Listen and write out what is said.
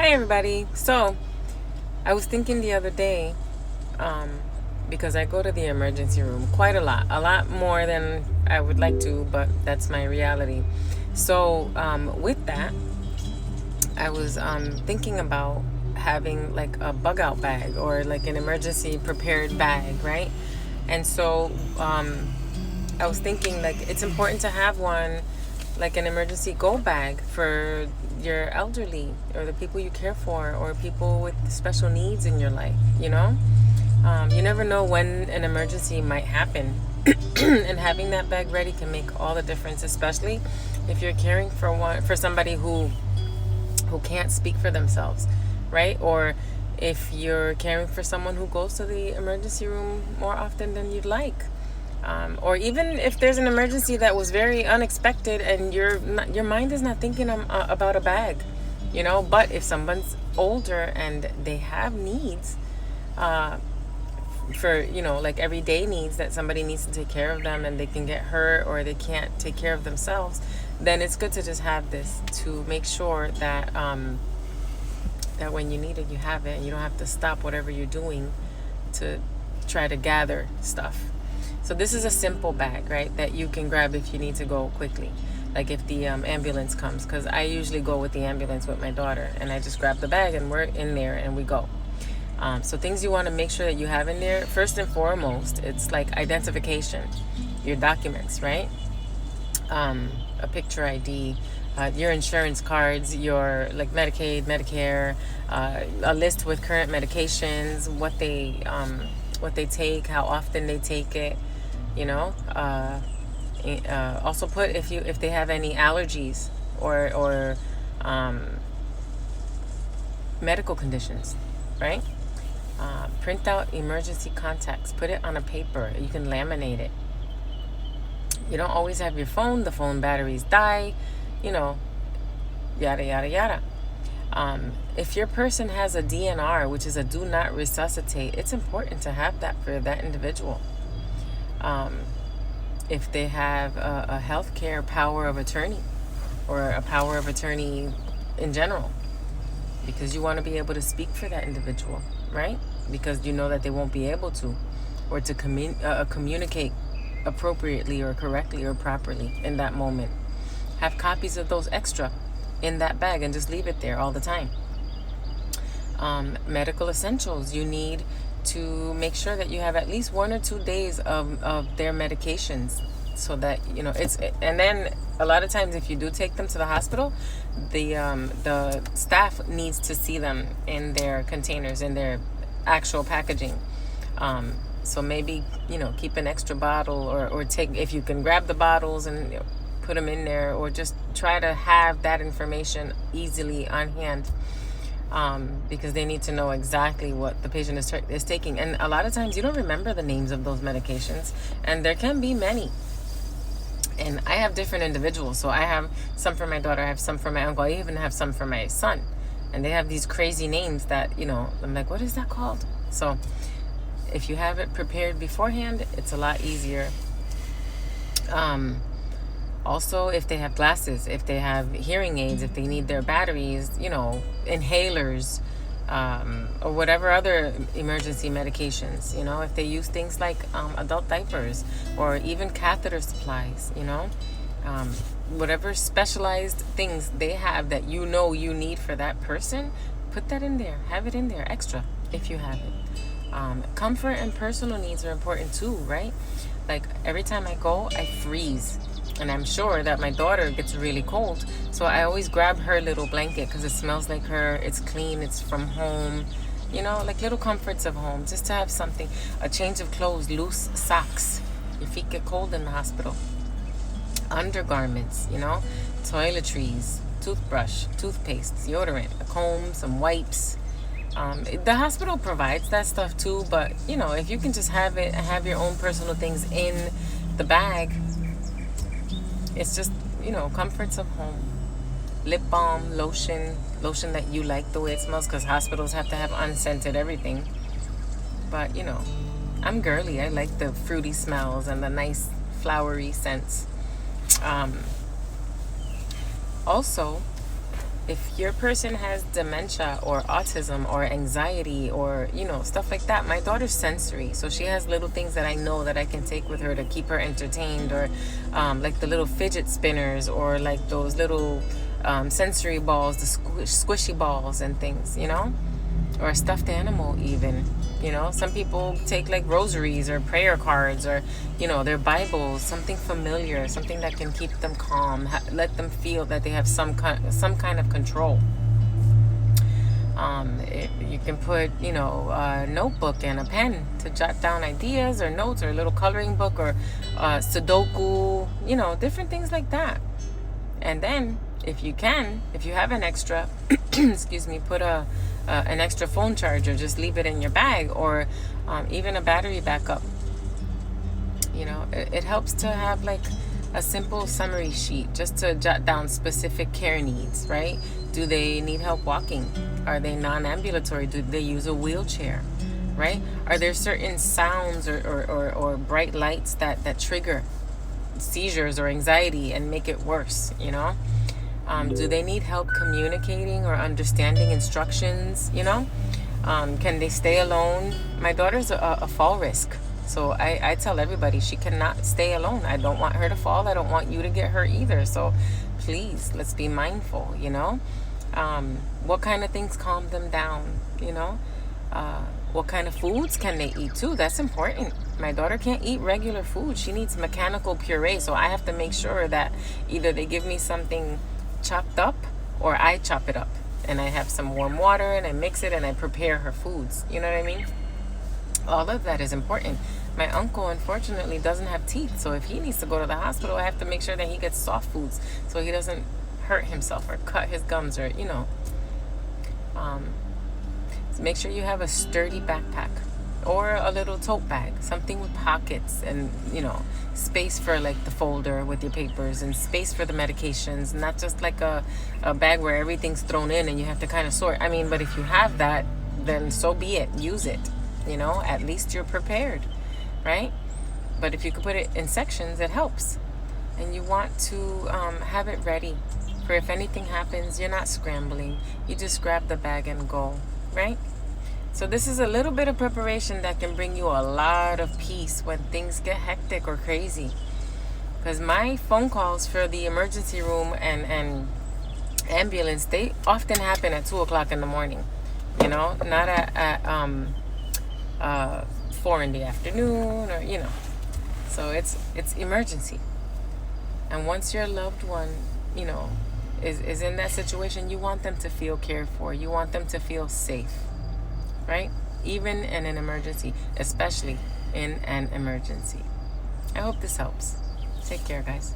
Hi, everybody. So, I was thinking the other day, because I go to the emergency room quite a lot more than I would like to, but that's my reality. So, with that, I was thinking about having like a bug out bag or like an emergency prepared bag, right? And so, I was thinking like it's important to have one, like an emergency go bag for your elderly or the people you care for or people with special needs in your life, you know? You never know when an emergency might happen. And having that bag ready can make all the difference, especially if you're caring for somebody who can't speak for themselves, right? Or if you're caring for someone who goes to the emergency room more often than you'd like. Or even if there's an emergency that was very unexpected and your mind is not thinking about a bag, you know. But if someone's older and they have needs, for like everyday needs that somebody needs to take care of them and they can get hurt or they can't take care of themselves, then it's good to just have this to make sure that that when you need it, you have it, and you don't have to stop whatever you're doing to try to gather stuff. So this is a simple bag, right, that you can grab if you need to go quickly. Like if the ambulance comes, because I usually go with the ambulance with my daughter, and I just grab the bag and we're in there and we go. So things you want to make sure that you have in there, first and foremost, it's like identification, your documents, right? A picture ID, your insurance cards, your like Medicaid, Medicare, a list with current medications, what they take, how often they take it, you know. Also put if they have any allergies or medical conditions, right? Print out emergency contacts. Put it on a paper. You can laminate it. You don't always have your phone. The phone batteries die, you know, yada, yada, yada. If your person has a DNR, which is a do not resuscitate, it's important to have that for that individual. If they have a healthcare power of attorney or a power of attorney in general, because you want to be able to speak for that individual, right? Because you know that they won't be able to, or to communicate appropriately or correctly or properly in that moment. Have copies of those extra in that bag and just leave it there all the time. Medical essentials, you need to make sure that you have at least 1 or 2 days of their medications, so that it's. And then a lot of times if you do take them to the hospital, the staff needs to see them in their containers, in their actual packaging. So maybe keep an extra bottle, or take, if you can, grab the bottles and put them in there, or just try to have that information easily on hand. Because they need to know exactly what the patient is taking. And a lot of times you don't remember the names of those medications, and there can be many. And I have different individuals. So I have some for my daughter, I have some for my uncle, I even have some for my son. And they have these crazy names that, I'm like, what is that called? So if you have it prepared beforehand, it's a lot easier. Also, if they have glasses, if they have hearing aids, if they need their batteries, inhalers, or whatever other emergency medications, if they use things like adult diapers or even catheter supplies, whatever specialized things they have that you need for that person, put that in there. Have it in there extra if you have it. Comfort and personal needs are important too, right? Like every time I go, I freeze. And I'm sure that my daughter gets really cold. So I always grab her little blanket because it smells like her. It's clean. It's from home. Like little comforts of home. Just to have something. A change of clothes, loose socks. Your feet get cold in the hospital. Undergarments, toiletries, toothbrush, toothpaste, deodorant, a comb, some wipes. The hospital provides that stuff too. But, if you can just have it and have your own personal things in the bag, it's just, comforts of home. Lip balm, lotion that you like the way it smells, because hospitals have to have unscented everything. But, I'm girly. I like the fruity smells and the nice flowery scents. Also, if your person has dementia or autism or anxiety or, you know, stuff like that, my daughter's sensory. So she has little things that I know that I can take with her to keep her entertained, or like the little fidget spinners, or like those little sensory balls, the squishy balls and things, you know, or a stuffed animal even. You know, some people take like rosaries or prayer cards, or, you know, their Bibles, something familiar, something that can keep them calm, let them feel that they have some kind of control. You can put, you know, a notebook and a pen to jot down ideas or notes, or a little coloring book, or Sudoku, you know, different things like that. And then, if you have an extra, excuse me, put an extra phone charger. Just leave it in your bag, or even a battery backup. You know, it helps to have like a simple summary sheet, just to jot down specific care needs, right? Do they need help walking? Are they non-ambulatory? Do they use a wheelchair? Right? Are there certain sounds or bright lights that trigger seizures or anxiety and make it worse, you know? Do they need help communicating or understanding instructions, you know? Can they stay alone? My daughter's a fall risk. So I tell everybody she cannot stay alone. I don't want her to fall. I don't want you to get hurt either. So please, let's be mindful, you know? What kind of things calm them down, you know? What kind of foods can they eat too? That's important. My daughter can't eat regular food. She needs mechanical puree. So I have to make sure that either they give me something chopped up, or I chop it up. And I have some warm water and I mix it and I prepare her foods. You know what I mean? All of that is important. My uncle, unfortunately, doesn't have teeth. So if he needs to go to the hospital, I have to make sure that he gets soft foods so he doesn't hurt himself or cut his gums, or, you know. So make sure you have a sturdy backpack, or a little tote bag, something with pockets and, you know, space for like the folder with your papers, and space for the medications, not just like a bag where everything's thrown in and you have to kind of sort. I mean, but if you have that, then so be it. Use it, you know, at least you're prepared, right? But if you could put it in sections, it helps. And you want to have it ready for if anything happens. You're not scrambling. You just grab the bag and go, right? So this is a little bit of preparation that can bring you a lot of peace when things get hectic or crazy. Because my phone calls for the emergency room and ambulance, they often happen at 2 o'clock in the morning. You know, not at 4 in the afternoon, or, you know. So it's emergency. And once your loved one, you know, is in that situation, you want them to feel cared for. You want them to feel safe. Right? Even in an emergency, especially in an emergency. I hope this helps. Take care, guys.